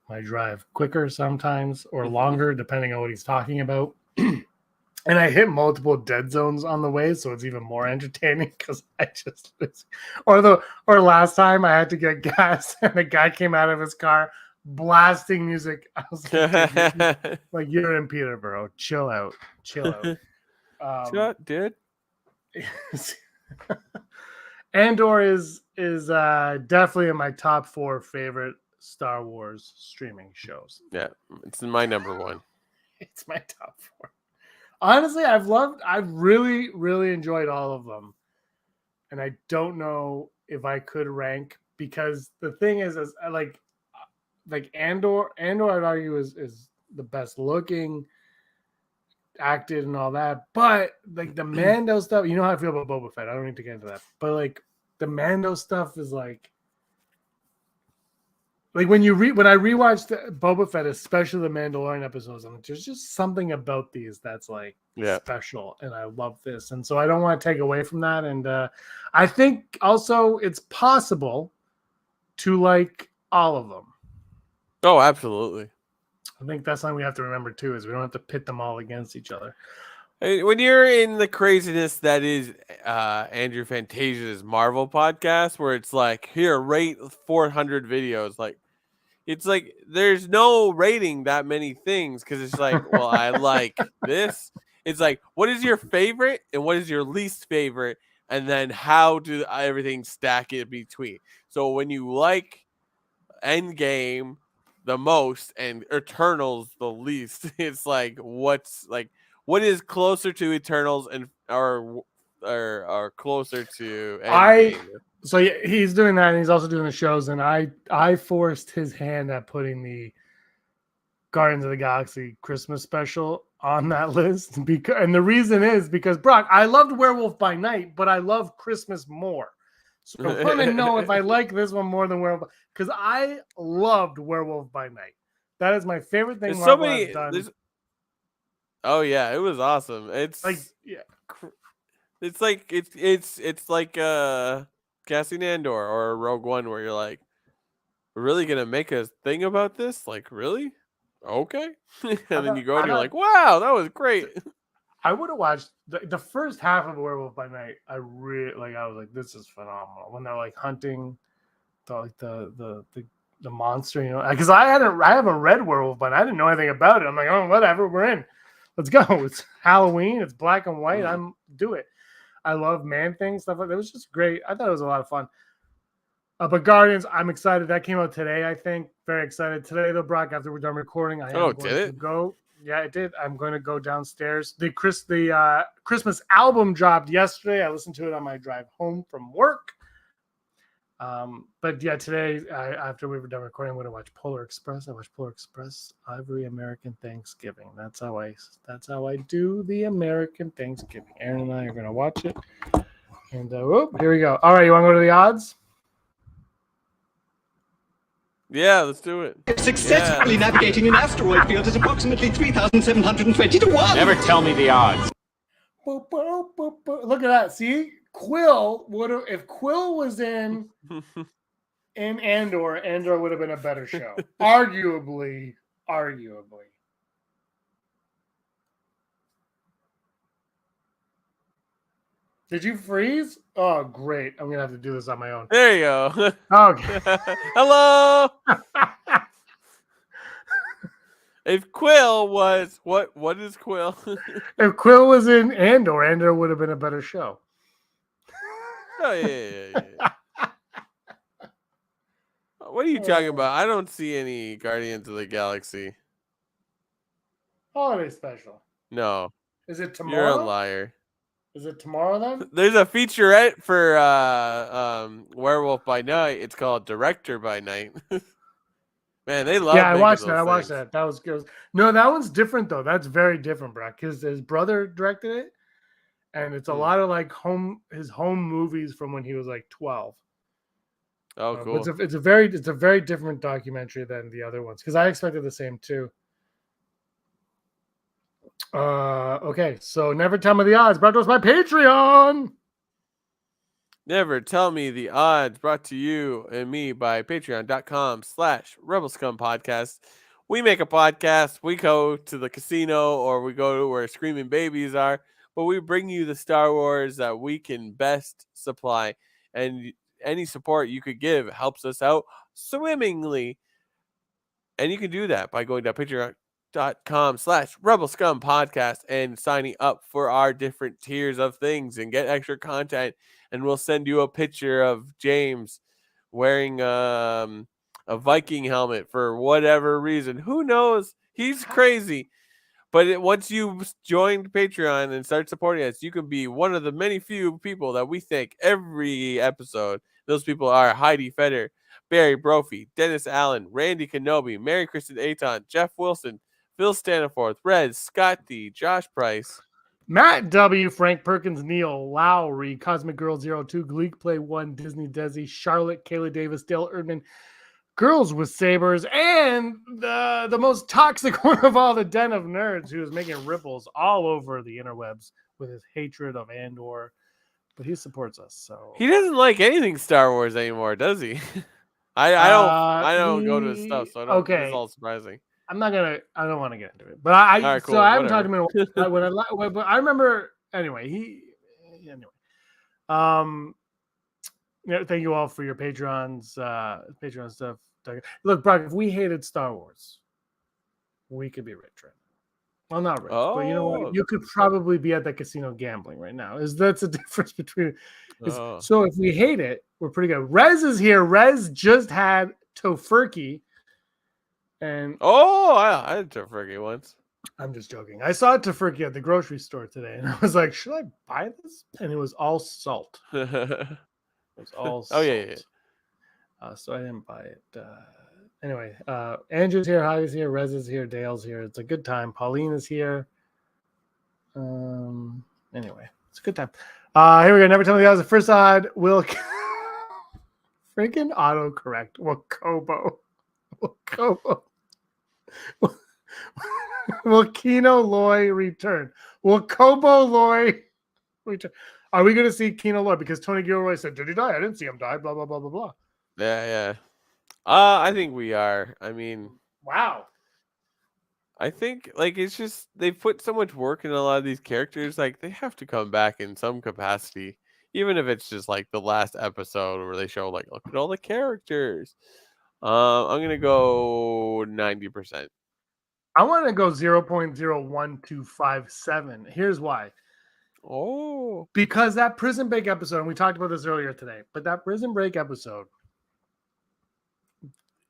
my drive quicker sometimes, or longer, depending on what he's talking about. And I hit multiple dead zones on the way, so it's even more entertaining, because or last time I had to get gas and the guy came out of his car blasting music. I was like, you're in Peterborough. Chill out. Dude. Andor is definitely in my top 4 favorite Star Wars streaming shows. Yeah, it's my number one. It's my top 4. Honestly, I've really, really enjoyed all of them. And I don't know if I could rank, because the thing is I like Andor, I'd argue is the best looking, acted and all that. But like the Mando stuff, you know how I feel about Boba Fett. I don't need to get into that. But like the Mando stuff is like when I rewatched Boba Fett, especially the Mandalorian episodes, I'm like, there's just something about these that's like special, and I love this, and so I don't want to take away from that. And I think also it's possible to like all of them. Oh, absolutely. I think that's something we have to remember too, is we don't have to pit them all against each other. When you're in the craziness that is Andrew Fantasia's Marvel podcast, where it's like, here, rate 400 videos, like, it's like there's no rating that many things, because it's like, well, I like this. It's like, what is your favorite and what is your least favorite, and then how do everything stack in between? So when you like Endgame the most and Eternals the least, it's like, what is closer to Eternals and are closer to Endgame? So yeah, he's doing that, and he's also doing the shows. And I forced his hand at putting the Guardians of the Galaxy Christmas special on that list, and the reason is because, Brock, I loved Werewolf by Night, but I love Christmas more. So I want to know if I like this one more than Werewolf, because I loved Werewolf by Night. That is my favorite thing Marvel has done. Oh yeah, it was awesome. It's like it's like Cassian Andor or Rogue One, where you're like, we're really gonna make a thing about this? Like, really? Okay. And then you go and you're like, wow, that was great. I would have watched the first half of Werewolf by Night. I really like. I was like, this is phenomenal. When they're like hunting the monster, you know, because I haven't read Werewolf by Night. I didn't know anything about it. I'm like, oh, whatever, we're in. Let's go. It's Halloween. It's black and white. Do it. I love Man Thing stuff like that. It was just great. I thought it was a lot of fun. But Guardians, I'm excited. That came out today, I think. Very excited. Today, though, Brock, after we're done recording, did it? Go. Yeah, it did. I'm going to go downstairs. The Christmas album dropped yesterday. I listened to it on my drive home from work. But yeah, today, after we were done recording, I'm going to watch Polar Express. I watched Polar Express every American Thanksgiving. That's how I do the American Thanksgiving. Aaron and I are going to watch it. And here we go. All right, you want to go to the odds? Yeah, let's do it. Successfully navigating an asteroid field is approximately 3,720 to 1. Never tell me the odds. Look at that. See? Quill if Quill was in Andor would have been a better show. Arguably. Did you freeze? Oh, great. I'm going to have to do this on my own. There you go. Okay. Hello. If Quill was, what is Quill? If Quill was in Andor would have been a better show. Oh, yeah. What are you talking about? I don't see any Guardians of the Galaxy. Holiday special. No. Is it tomorrow? You're a liar. Is it tomorrow then? There's a featurette for Werewolf by Night. It's called Director by Night. Man, they love. Yeah, I watched that. That was good. No, that one's different though. That's very different, Brock, because his brother directed it, and it's a lot of like his home movies from when he was like 12. Oh, cool. It's a very different documentary than the other ones, because I expected the same too. Okay, so Never Tell Me the Odds, brought to us by Patreon. Never Tell Me the Odds, brought to you and me by patreon.com/Rebel Scum Podcast. We make a podcast. We go to the casino or we go to where screaming babies are, but we bring you the Star Wars that we can best supply. And any support you could give helps us out swimmingly. And you can do that by going to patreon.com/Rebel Scum Podcast and signing up for our different tiers of things and get extra content. And we'll send you a picture of James wearing a Viking helmet for whatever reason. Who knows? He's crazy. But once you join Patreon and start supporting us, you can be one of the many few people that we thank every episode. Those people are Heidi Feder, Barry Brophy, Dennis Allen, Randy Kenobi, Mary Kristen Aton, Jeff Wilson, Phil Staniforth, Red, Scott D, Josh Price, Matt W, Frank Perkins, Neil Lowry, Cosmic Girl 02, Gleek Play 1, Disney Desi, Charlotte, Kayla Davis, Dale Erdman, Girls with Sabers, and the most toxic one of all, the Den of Nerds, who is making ripples all over the interwebs with his hatred of Andor. But he supports us, so he doesn't like anything Star Wars anymore, does he? I don't go to his stuff, so I don't. Okay. It's all surprising. I don't want to get into it, but I All right, cool, so I haven't talked whatever. to him in a while. But I remember anyway. Thank you all for your Patreon stuff. Look, Brock, if we hated Star Wars, we could be rich right now. Well, not rich, but you know what? You could probably be at the casino gambling right now. That's the difference between. So if we hate it, we're pretty good. Rez is here. Rez just had tofurkey. And I had tofurkey once. I'm just joking. I saw tofurkey at the grocery store today, and I was like, "Should I buy this?" And it was all salt. It was all salt. Yeah. So I didn't buy it. Anyway, Andrew's here, Heidi's here, Rez is here, Dale's here. It's a good time. Pauline is here. Anyway, it's a good time. Here we go. Never tell me the odds. The first odd will freaking autocorrect. Wakobo. Will Kino Loy return? Will Kobo Loy return? Are we going to see Kino Loy? Because Tony Gilroy said, "Did he die? I didn't see him die." Blah blah blah blah blah. Yeah. I think we are. I mean, wow. I think it's just they've put so much work into a lot of these characters. Like they have to come back in some capacity, even if it's just like the last episode where they show look at all the characters. I'm gonna go 90%. I want to go 0.01257. Here's why. Oh, because that Prison Break episode, and we talked about this earlier today, but that Prison Break episode,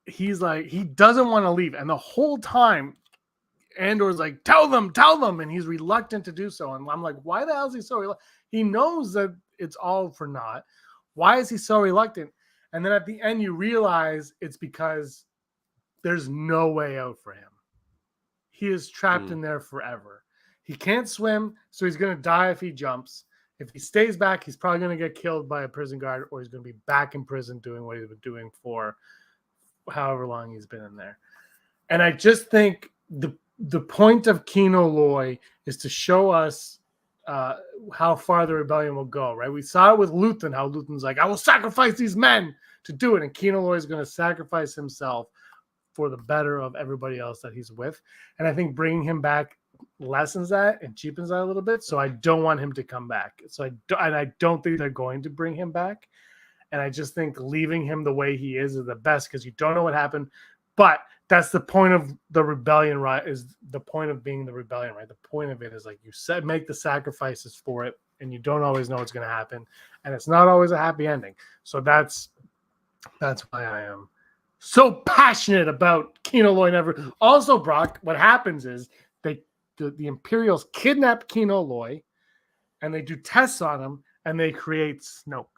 he's like, he doesn't want to leave. And the whole time, Andor's like, tell them. And he's reluctant to do so. And I'm like, why the hell is he so reluctant? He knows that it's all for naught. Why is he so reluctant? And then at the end, you realize it's because there's no way out for him. He is trapped in there forever. He can't swim, so he's going to die if he jumps. If he stays back, he's probably going to get killed by a prison guard, or he's going to be back in prison doing what he's been doing for however long he's been in there. And I just think the point of Kino Loy is to show us how far the rebellion will go, right? We saw it with Luthen, how Luthen's like, I will sacrifice these men to do it. And Kino Loy is going to sacrifice himself for the better of everybody else that he's with. And I think bringing him back lessens that and cheapens that a little bit. So I don't want him to come back. I don't think they're going to bring him back. And I just think leaving him the way he is the best, because you don't know what happened. But that's the point of the rebellion, right? Is the point of being the rebellion, right? The point of it is like you make the sacrifices for it, and you don't always know what's going to happen, and it's not always a happy ending. So that's why I am so passionate about Kino Loy never. Also, Brock, what happens is the Imperials kidnap Kino Loy, and they do tests on him, and they create Snoke.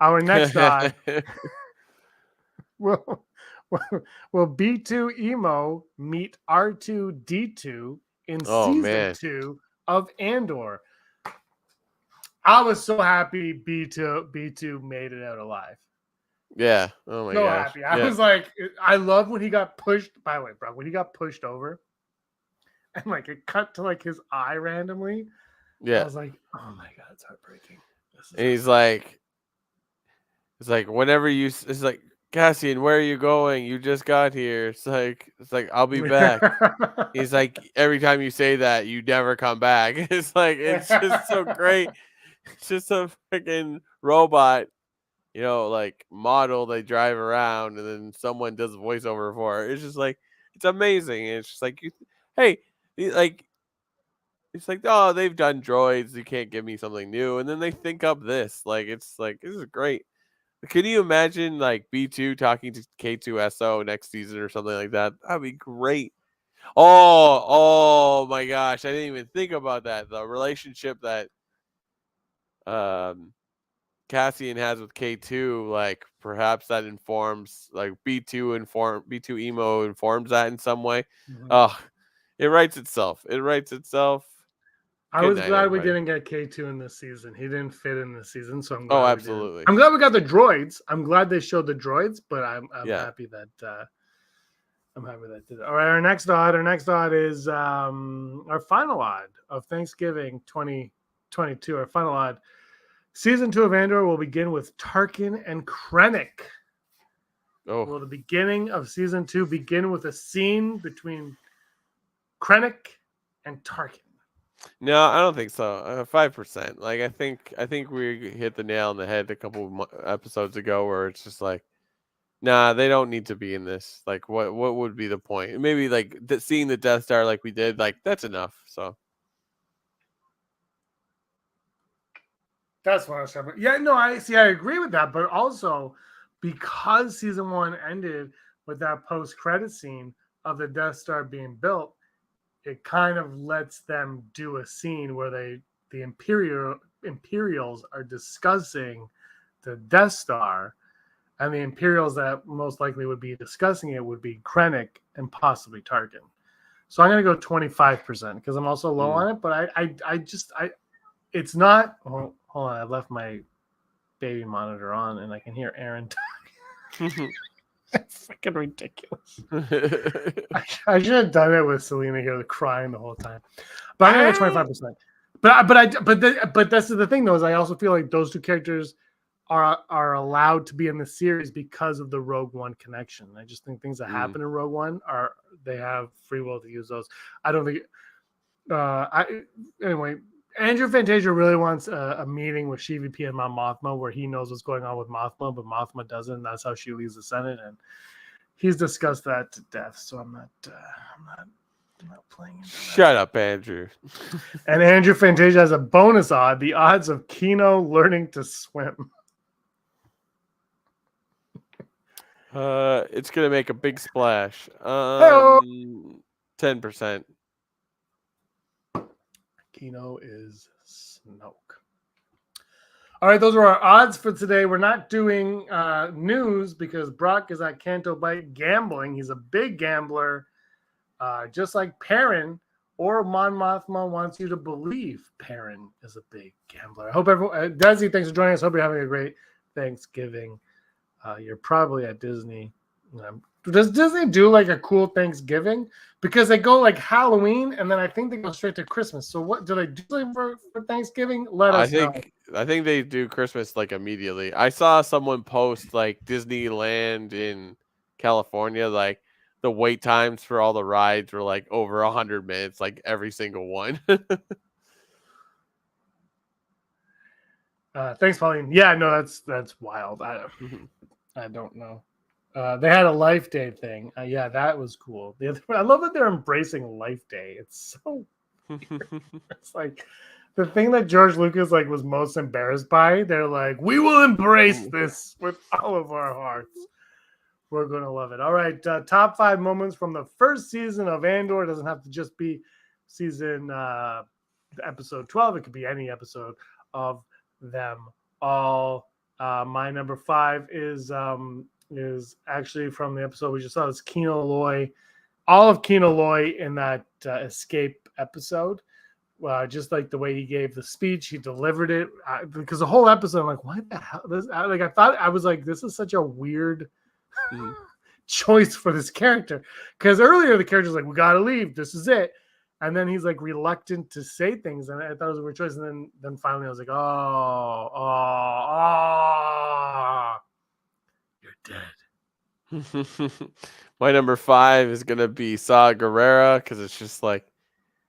Our next odd will B2 Emo meet R2D2 in season 2 of Andor. I was so happy B2 made it out alive. Yeah. Oh my gosh. Happy. I was like, I love when he got pushed. By the way, bro, when he got pushed over and like it cut to like his eye randomly. Yeah. I was like, oh my God, it's heartbreaking. And he's like, it's like, whenever it's like, Cassian, where are you going? You just got here. It's like I'll be back. He's like, every time you say that, you never come back. It's like, it's just so great. It's just a freaking robot, like model they drive around, and then someone does a voiceover for her. It's just like, it's amazing. And it's just like, it's like, oh, they've done droids. You can't give me something new. And then they think up this. Like, it's like, this is great. Can you imagine like B2 talking to K2SO next season or something like that? That'd be great. Oh my gosh. I didn't even think about that. The relationship that Cassian has with K2, like perhaps that informs like B2 emo informs that in some way. Oh, it writes itself. It writes itself. I Good was night, glad we everybody. didn't get K2 in this season. He didn't fit in this season, so I'm Oh, glad we didn't. absolutely. I'm glad we got the droids. I'm glad they showed the droids, but I'm Yeah. happy that did it. All right, our next odd is our final odd of Thanksgiving 2022. Our final odd. Season 2 of Andor will begin with Tarkin and Krennic. Oh, Will the beginning of season 2 begin with a scene between Krennic and Tarkin? no, I don't think so. 5%. Like I think we hit the nail on the head a couple episodes ago, where it's just like, nah, they don't need to be in this. Like, what would be the point? Maybe like seeing the Death Star like we did, like that's enough. So That's what I was saying. Yeah, no, I agree with that, but also because season 1 ended with that post-credit scene of the Death Star being built, it kind of lets them do a scene where the Imperials are discussing the Death Star, and the Imperials that most likely would be discussing it would be Krennic and possibly Tarkin. So I'm going to go 25% because I'm also low on it, but it's not. Hold on, I left my baby monitor on and I can hear Aaron talking. It's freaking ridiculous. I should have done it with Selena here, crying the whole time. But I'm gonna go 25%. But that's the thing though, is I also feel like those two characters are allowed to be in the series because of the Rogue One connection. I just think things that happen in Rogue One they have free will to use those. I don't think. Anyway. Andrew Fantasia really wants a meeting with CVP and Mom Mothma where he knows what's going on with Mothma, but Mothma doesn't. That's how she leaves the Senate, and he's discussed that to death. So I'm not playing into that. Shut up, Andrew. And Andrew Fantasia has a bonus odd: the odds of Kino learning to swim. It's gonna make a big splash. 10%. Kino is Snoke. All right, those are our odds for today. We're not doing news because Brock is at Canto Bight gambling. He's a big gambler, just like Perrin, or Mon Mothma wants you to believe Perrin is a big gambler. I hope everyone, Desi, thanks for joining us. Hope you're having a great Thanksgiving. You're probably at Disney. Does Disney do like a cool Thanksgiving? Because they go like Halloween and then I think they go straight to Christmas. So what do they do for Thanksgiving? Let us know. I think they do Christmas like immediately. I saw someone post like Disneyland in California, like the wait times for all the rides were like over 100 minutes, like every single one. Thanks, Pauline. Yeah, no, that's wild. I don't know. They had a Life Day thing. Yeah, that was cool. I love that they're embracing Life Day. It's so weird. It's like the thing that George Lucas like was most embarrassed by. They're like, we will embrace this with all of our hearts. We're gonna love it. All right, top 5 moments from the first season of Andor. It doesn't have to just be season episode 12. It could be any episode of them all. My number 5 is actually from the episode we just saw. It's Kino Loy, all of Kino Loy in that escape episode. Just like the way he gave the speech, he delivered it. Because the whole episode, I'm like, what the hell? I was like, this is such a weird choice for this character. Because earlier the character's like, we gotta leave. This is it. And then he's like reluctant to say things, and I thought it was a weird choice. And then finally, I was like, you're dead. My number 5 is gonna be Saw Gerrera because it's just like,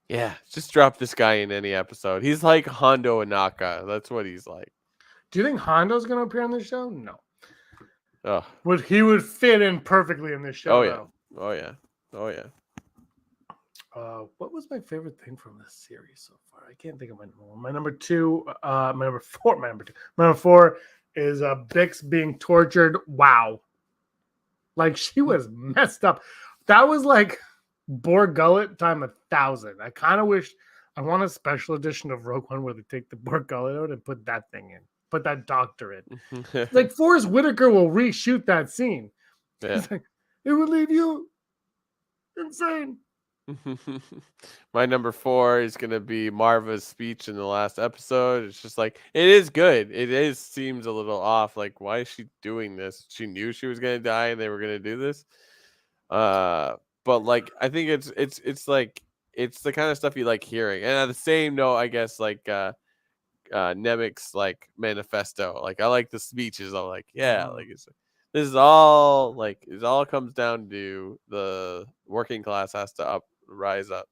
yeah, just drop this guy in any episode. He's like Hondo Inaka. That's what he's like. Do you think Hondo's gonna appear on this show? No. Oh, He would fit in perfectly in this show. oh yeah, oh yeah, oh yeah. What was my favorite thing from this series so far? I can't think of my number 1. My number 2, my number 4, my number 4 is Bix being tortured. Wow. Like, she was messed up. That was like Borg Gullet time 1,000. I kind of wish I want a special edition of Rogue One where they take the Borg Gullet out and put that thing in. Put that doctor in. Like, Forrest Whitaker will reshoot that scene. Yeah. He's like, it would leave you insane. My number 4 is gonna be Marva's speech in the last episode. It's just like, it is good. It seems a little off. Like, why is she doing this? She knew she was gonna die and they were gonna do this. But like, I think it's like, it's the kind of stuff you like hearing. And at the same note, I guess, like Nemec's like manifesto. Like, I like the speeches. I'm like, yeah, like this is all like, it all comes down to the working class has to rise up.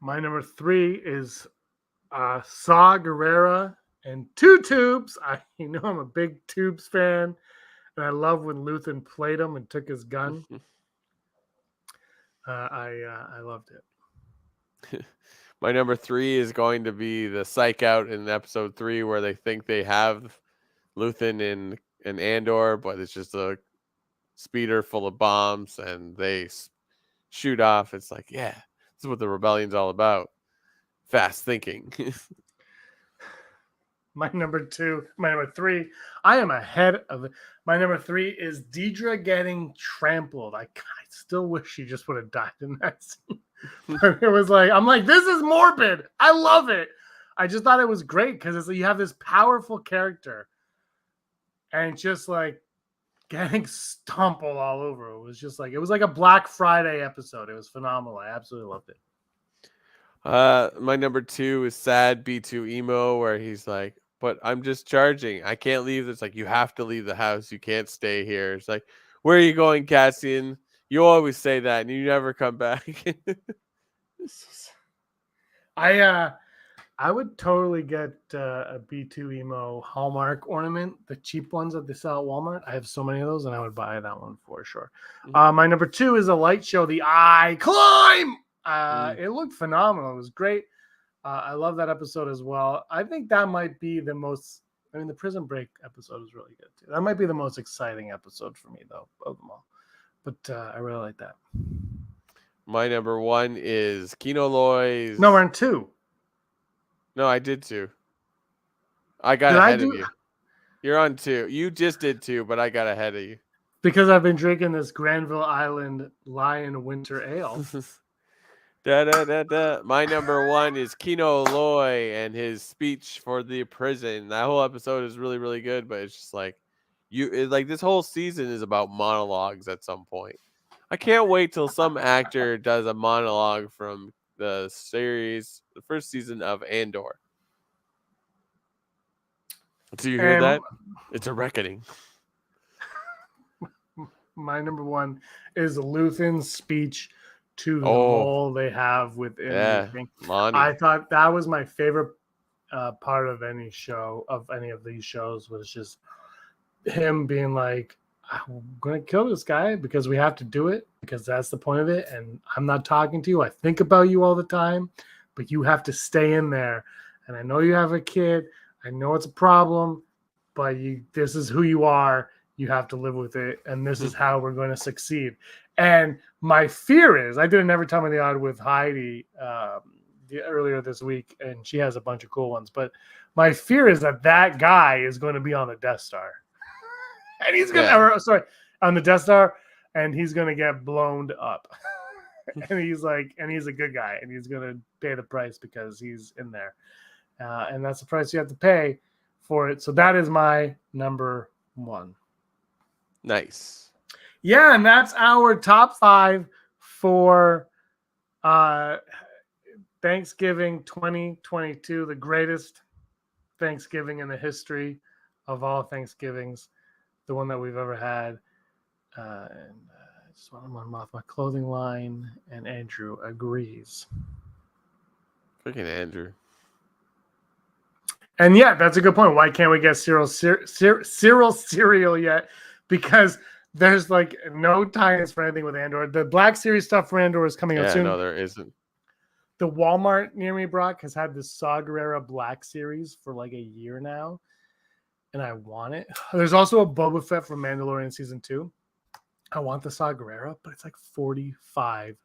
My number 3 is Saw Gerrera and 2 Tubes. I'm a big Tubes fan, and I love when Luthen played him and took his gun. I loved it. My number 3 is going to be the psych out in episode 3 where they think they have Luthen in Andor, but it's just a speeder full of bombs and they shoot off. It's like, yeah, this is what the rebellion's all about. Fast thinking. My number 3, I am ahead of it. My number 3 is Deidre getting trampled. I still wish she just would have died in that scene. It was like, I'm like, this is morbid. I love it. I just thought it was great because you have this powerful character and just like getting stumbled all over. It was just like, it was like a Black Friday episode. It was phenomenal. I absolutely loved it. My number 2 is sad B2 emo, where he's like, but I'm just charging. I can't leave. It's like, you have to leave the house. You can't stay here. It's like, where are you going, Cassian? You always say that and you never come back. I would totally get a B2 emo Hallmark ornament, the cheap ones that they sell at Walmart. I have so many of those, and I would buy that one for sure. My number 2 is a light show, The I Climb. It looked phenomenal. It was great. I love that episode as well. I think that might be the most, the Prison Break episode is really good too. That might be the most exciting episode for me though, of them all. But I really like that. My number 1 is Kino Loy's. No, we're in 2. No, I did 2. I got ahead of you. You're on 2. You just did 2, but I got ahead of you. Because I've been drinking this Granville Island Lion Winter Ale. My number 1 is Kino Loy and his speech for the prison. That whole episode is really, really good, but it's just like, this whole season is about monologues at some point. I can't wait till some actor does a monologue from the series, the first season of Andor. Do you hear that? It's a reckoning. My number 1 is Luthen's speech to the mole they have within the thing. I thought that was my favorite part of any of these shows, was just him being like, I'm going to kill this guy because we have to do it, because that's the point of it. And I'm not talking to you. I think about you all the time, but you have to stay in there. And I know you have a kid. I know it's a problem, but this is who you are. You have to live with it. And this is how we're going to succeed. And my fear is, I did a Never Tell Me the Odd with Heidi earlier this week, and she has a bunch of cool ones. But my fear is that guy is going to be on the Death Star. And he's going to, on the Death Star, and he's going to get blown up. And he's a good guy, and he's going to pay the price because he's in there. And that's the price you have to pay for it. So that is my number 1. Nice. Yeah, and that's our top 5 for Thanksgiving 2022, the greatest Thanksgiving in the history of all Thanksgivings, the one that we've ever had. And I just want to run off my clothing line, and Andrew agrees. Freaking Andrew. And yeah, that's a good point. Why can't we get Cyril cereal yet? Because there's like no tie-ins for anything with Andor. The Black Series stuff for Andor is coming out soon. No, there isn't. the Walmart near me, Brock, has had this Saw Gerrera Black series for like a year now, and I want it. There's also a Boba Fett from Mandalorian Season 2. I want the Saw Gerrera, but it's like $45.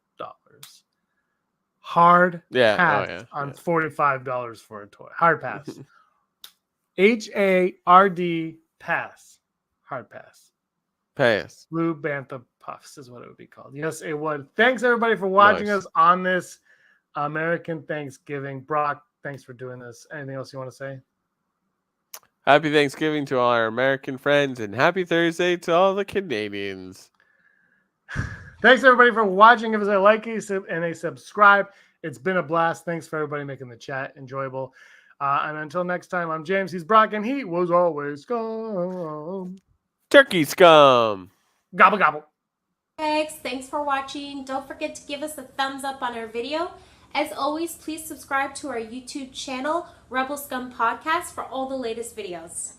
Hard pass on $45 for a toy. Hard pass. HARD pass. Hard pass. Pass. Blue Bantha Puffs is what it would be called. Yes, it would. Thanks everybody for watching us on this American Thanksgiving. Brock, thanks for doing this. Anything else you want to say? Happy Thanksgiving to all our American friends, and happy Thursday to all the Canadians. Thanks everybody for watching. Give us a like and a subscribe. It's been a blast. Thanks for everybody making the chat enjoyable. And until next time, I'm James. He's Brock, and he was always Scum. Turkey Scum. Gobble gobble. Thanks for watching. Don't forget to give us a thumbs up on our video. As always, please subscribe to our YouTube channel, Rebel Scum Podcast, for all the latest videos.